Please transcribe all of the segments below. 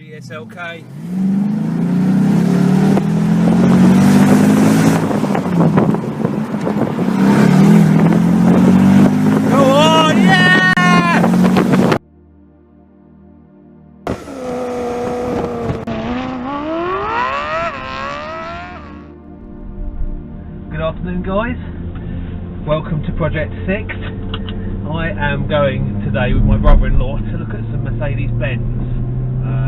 Mercedes SLK. Go on, yeah! Good afternoon, guys. Welcome to Project 6. I am going today with my brother-in-law to look at some Mercedes-Benz.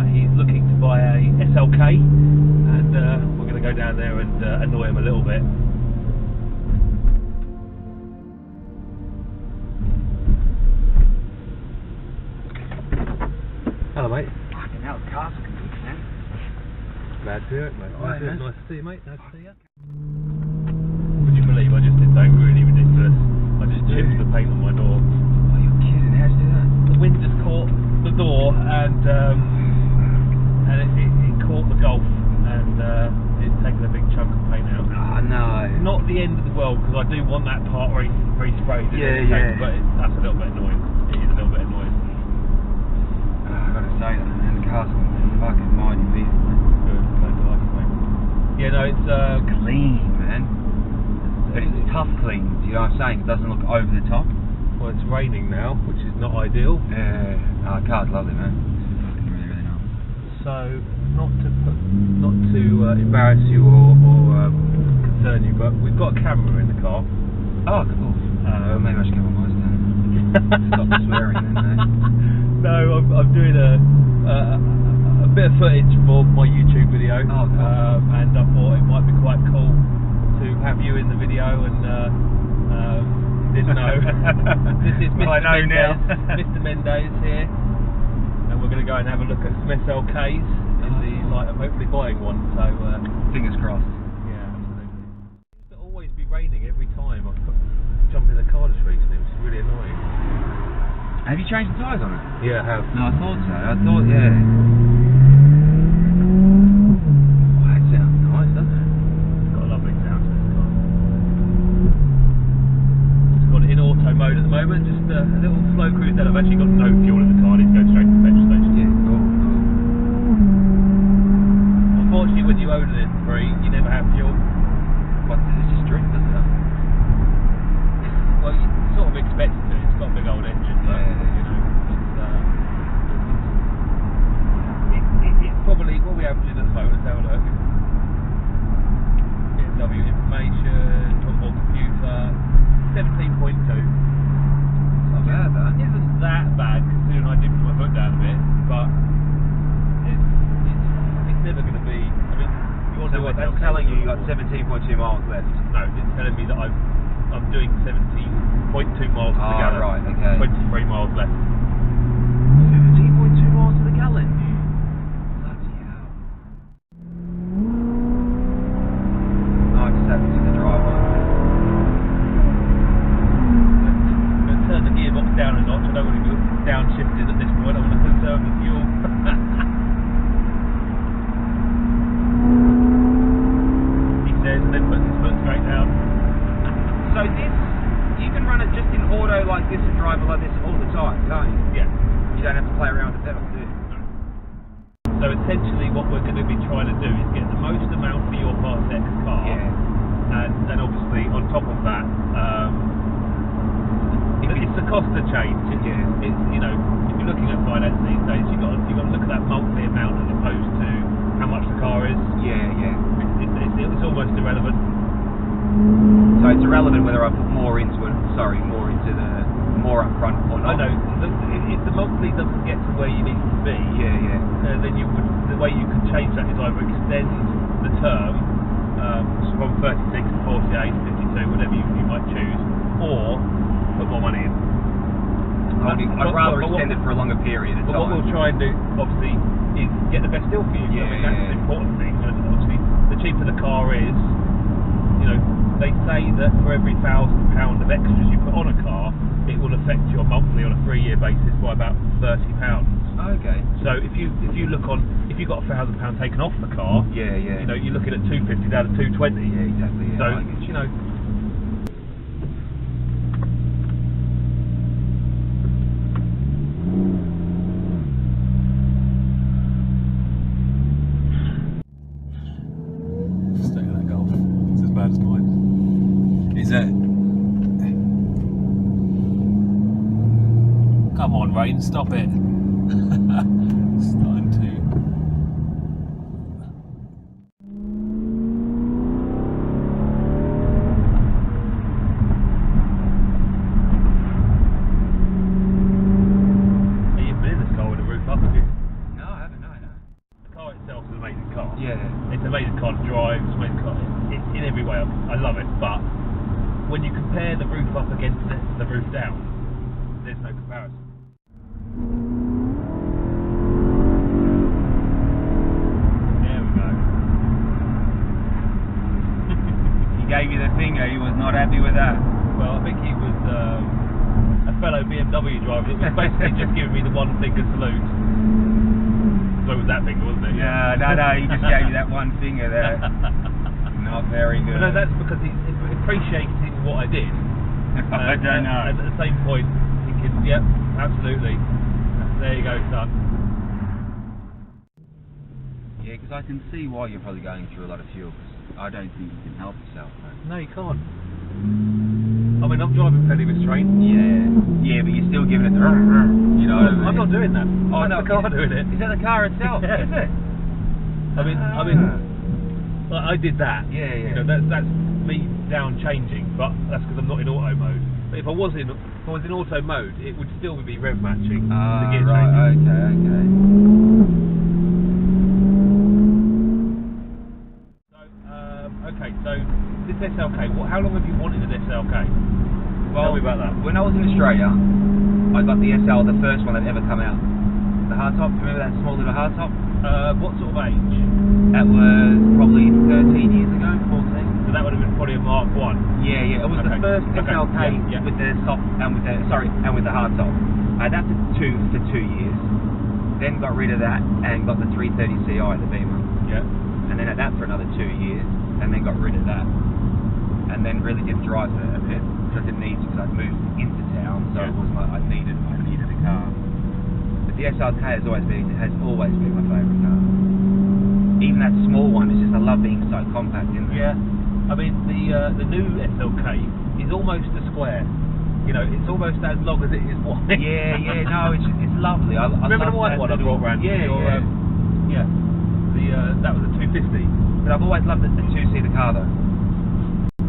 He's looking to buy a SLK, and we're going to go down there and annoy him a little bit. Hello, mate. Fucking hell, the car's looking good, man. Glad to hear it, mate. Right, man. Nice to see you, mate. Nice to see you. Would you believe I just did something really ridiculous? I just chipped the paint on my door. Are you kidding? How'd you do that? The wind just caught the door and it caught the Golf, and it's taken a big chunk of paint out. Oh, no. Not the end of the world, because I do want that part resprayed. Yeah. But that's a little bit annoying. It is a little bit annoying. I've got to say that, man. The car's looking fucking mighty big. Good. Glad you like it, mate. Yeah, no, it's clean, man. But it's tough clean, do you know what I'm saying? It doesn't look over the top. Well, it's raining now, which is not ideal. Yeah. Oh, the car's lovely, man. It's fucking really, really nice. So, not to embarrass you or concern you, but we've got a camera in the car. Oh, cool. Maybe I should get my voice down. Stop swearing then, mate. No, I'm doing a bit of footage for my YouTube video. Oh, cool. And I thought it might be quite cool to have you in the video, and didn't know. This is Mr. Well, I know Mendez, now. Mr. Mendez here, and we're going to go and have a look at some SLKs in the light of hopefully buying one. So fingers crossed. yeah, absolutely. It seems to always be raining every time I jump in the car just recently, which is really annoying. Have you changed the tyres on it? Yeah, I have. No, I thought so. Yeah. Oh, that sounds nice, doesn't it? It's got a lovely sound to this car. It's got it in auto mode at the moment, just a little slow cruise down. I've actually got no fuel in the car, I need to go straight to the petrol station. Yeah, cool. Unfortunately, when you own it free, you never have fuel. What, does it just drink, does it? Well, you sort of expect it to. It's got a big old engine, but you know, it's probably what we average at the moment. Let's have a look. BMW information, onboard computer, 17.2. Not bad, that. It isn't that bad considering I did put my foot down a bit, but it's never going to be. I mean, you want to do what That's telling you got 17.2 miles left. No, it's telling me that I'm doing 17.2 miles to the gallon. Right, okay. 23 miles left. 17.2 miles to the gallon. Bloody hell. Nice step to the driver. I'm going to turn the gearbox down a notch. I don't want to go downshifted at this point. I want to conserve the fuel. He says, and then puts his foot straight down. So this, you can run it just in auto like this and drive it like this all the time, can't you? Yeah. You don't have to play around with the pedal, do you? So essentially what we're going to be trying to do is get the most amount for your Class X car. Yeah. And obviously on top of that, it's the cost of change. It's you know, if you're looking at finance these days, you've got to look at that monthly amount as opposed to how much the car is. Yeah. It's almost irrelevant. So it's irrelevant whether I put more into up front or not. I know. If the monthly doesn't get to where you need to be, then the way you can change that is either extend the term from 36 to 48, 52, whatever you might choose, or put more money in. I'd rather extend it for a longer period of time. But what we'll try and do, obviously, is get the best deal for you. I mean, that's the important thing. And obviously, the cheaper the car is, you know, they say that for every £1,000 of extras you put on a car, it will affect your monthly on a 3-year basis by about £30. Okay. So if you look on, if you've got £1,000 taken off the car, you know, you're looking at £250 down to £220. Yeah, exactly. Yeah, so you know. Don't stop it. Starting to. You've been in this car with the roof up, have you? No, I haven't. No. The car itself is an amazing car. Yeah. It's an amazing car to drive. It's an amazing car. It's in every way. I love it. But when you compare the roof up against the roof down, there's no comparison. There we go. He gave you the finger. He was not happy with that. Well, I think he was a fellow BMW driver. It was basically just giving me the one finger salute. So it was that finger, wasn't it? No. He just gave you that one finger there. Not very good. But no, that's because he appreciated what I did. I don't know. And at the same point, thinking, yep, absolutely. There you go, son. Yeah, because I can see why you're probably going through a lot of fuel. 'Cause I don't think you can help yourself. No, you can't. I mean, I'm driving fairly restrained. Yeah, but you're still giving it the you know what I mean? I'm not doing that. Oh, That's no, the car doing it. Is that the car itself? Yeah. Is it? I mean, like, I did that. Yeah. You know, that's me down changing, but that's because I'm not in auto mode. But if I was in auto mode, it would still be rev matching the gear right, changing. okay. So this SLK, how long have you wanted an SLK? Tell me about that. When I was in Australia, I got the SL, the first one that ever come out. The hardtop, remember that small little hardtop? What sort of age? That was probably 13 years ago, 14. So that would have been probably a Mark 1. Yeah. It was the first SLK yeah. with the top and with the hardtop. I had that for 2 years. Then got rid of that and got the 330 Ci, the Beamer. Yeah. And then had that for another 2 years, and then got rid of that. And then really didn't drive it a bit because I didn't need to, because I'd moved into town, so it was like I needed a car. But the SLK has always been my favourite car. Even that small one, it's just I love being so compact in there. Yeah. I mean the new SLK is almost a square. You know, it's almost as long as it is wide. Yeah. No, it's lovely. I remember the white one I brought around? Yeah. That was a 250. But I've always loved the two-seater car though.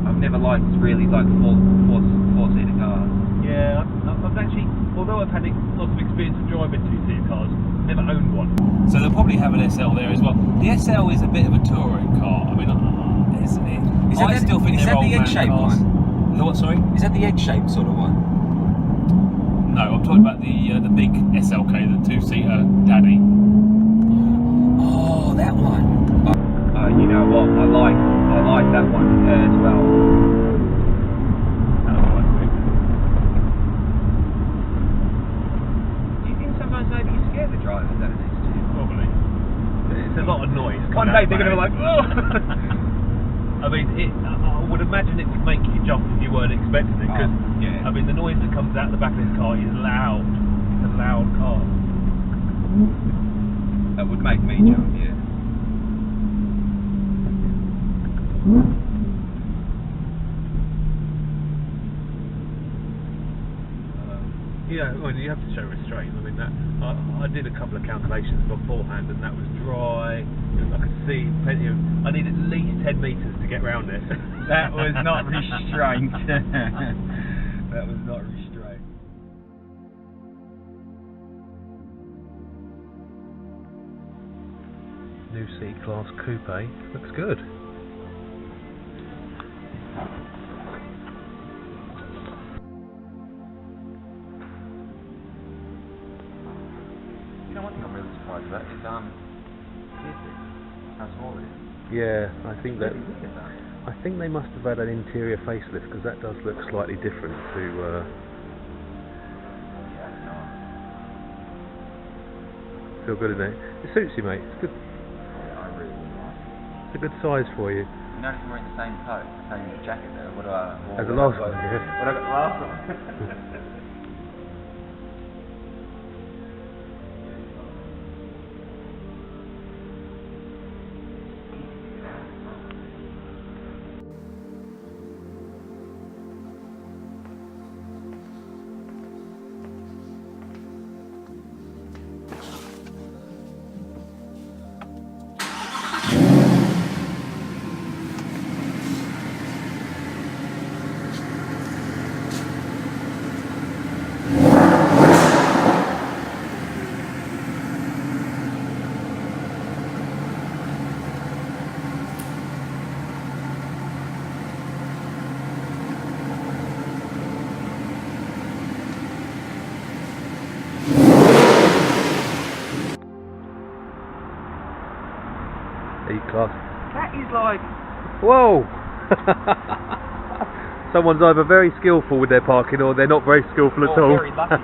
I've never liked really like four-seater cars. Yeah, I've actually, although I've had lots of experience of driving two-seater cars, never owned one. So they'll probably have an SL there as well. The SL is a bit of a touring car. I mean, isn't it? I still think they're old man cars. Is that the egg-shaped one? The what, sorry? Is that the egg-shaped sort of one? No, I'm talking about the big SLK, the two-seater daddy. Oh, that one. You know what? I like that one as well. Do you think sometimes maybe you scare the drivers that it is too? Probably. It's a lot of noise. One day they're going to be like, oh! I mean, I would imagine it would make you jump if you weren't expecting it, because I mean, the noise that comes out the back of this car is loud. It's a loud car. That would make me jump, yeah. Yeah, well, you have to show restraint. I mean, I did a couple of calculations beforehand, and that was dry. I could see plenty of. I need at least 10 metres to get round it. That was not restraint. That was not restraint. New C-Class Coupe looks good. You know, one thing I'm really surprised about is how small it is. Yeah, I think they must have had an interior facelift, because that does look slightly different to. Feel good in it. It suits you, mate. It's good. Yeah, I really like it. It's a good size for you. You notice I'm wearing the same coat, the same jacket there. What do I? As the last one, yeah. What I got the last one. E-Class. That is like... Whoa! Someone's either very skillful with their parking or they're not very skillful at all. Very lucky.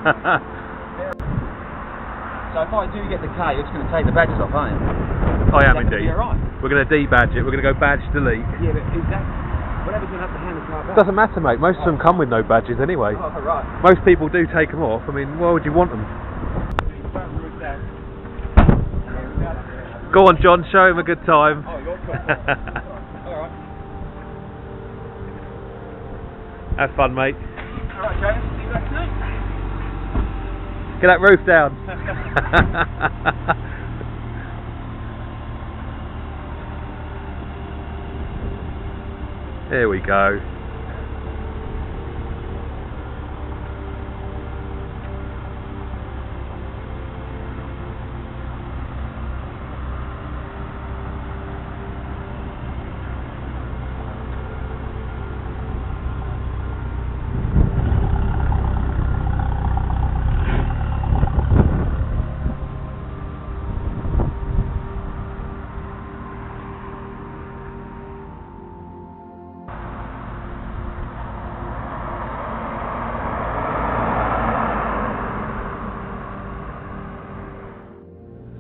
So if I do get the K, it's going to take the badges off, aren't you? I am indeed. You're right. We're going to debadge it. We're going to go badge delete. Yeah, but is that... Whatever's going to have to hand the car back. Doesn't matter, mate. Most of them come with no badges anyway. Oh, right. Most people do take them off. I mean, why would you want them? Go on, John. Show him a good time. Oh, you're cool. Alright. Have fun, mate. Alright, James. See you back tonight. Get that roof down. Here we go.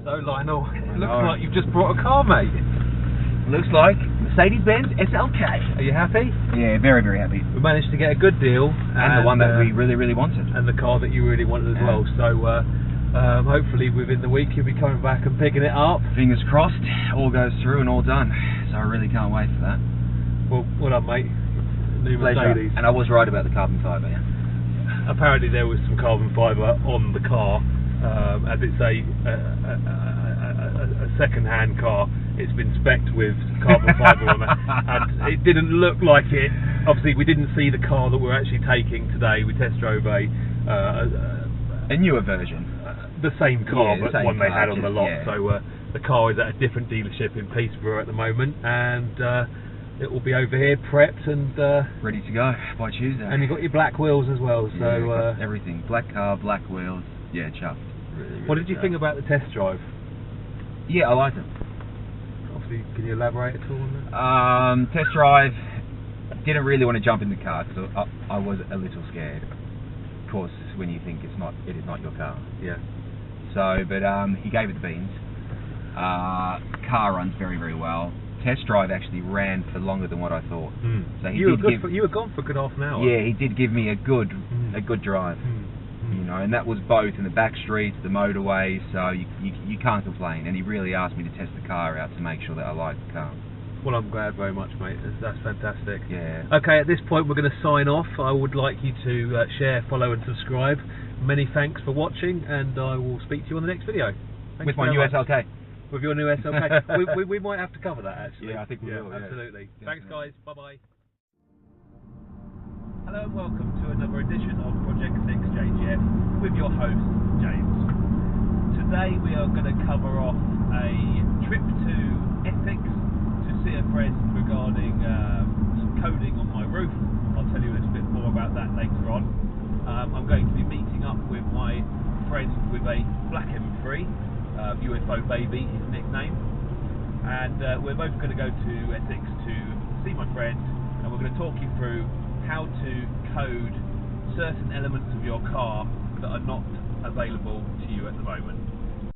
So Lionel, it looks like you've just brought a car, mate. Looks like Mercedes-Benz SLK. Are you happy? Yeah, very, very happy. We managed to get a good deal. And the one that we really, really wanted. And the car that you really wanted as well. So hopefully within the week you'll be coming back and picking it up. Fingers crossed, all goes through and all done. So I really can't wait for that. Well done, mate. New Mercedes. And I was right about the carbon fibre, yeah. Apparently there was some carbon fibre on the car. As it's a second-hand car, it's been specced with carbon fibre on it, and it didn't look like it. Obviously, we didn't see the car that we're actually taking today. We test drove a newer version, the same car, yeah, but one they had on the lot. Yeah. So the car is at a different dealership in Peterborough at the moment, and it will be over here prepped and ready to go by Tuesday. And you've got your black wheels as well. So yeah, everything, black car, black wheels. Yeah, chuffed. Really, what did you think about the test drive? Yeah, I liked it. Obviously, can you elaborate at all on that? Test drive, didn't really want to jump in the car because I was a little scared. Of course, when you think it is not your car. Yeah. So, but he gave it the beans. Car runs very, very well. Test drive actually ran for longer than what I thought. So you were gone for a good half an hour. Yeah, he did give me a good drive. You know, and that was both in the back streets, the motorway, so you can't complain. And he really asked me to test the car out to make sure that I liked the car. Well, I'm glad very much, mate. That's fantastic. Yeah. Okay, at this point we're going to sign off. I would like you to share, follow and subscribe. Many thanks for watching, and I will speak to you on the next video. Thanks with my new SLK. With your new SLK. we might have to cover that, actually. Yeah, I think we will. Absolutely. Yeah. Thanks, guys. Bye-bye. Hello and welcome to another edition of Project 6 JGF with your host, James. Today we are going to cover off a trip to Essex to see a friend regarding some coding on my roof. I'll tell you a little bit more about that later on. I'm going to be meeting up with my friend with a black M3, UFO Baby, his nickname. And we're both going to go to Essex to see my friend, and we're going to talk you through how to code certain elements of your car that are not available to you at the moment.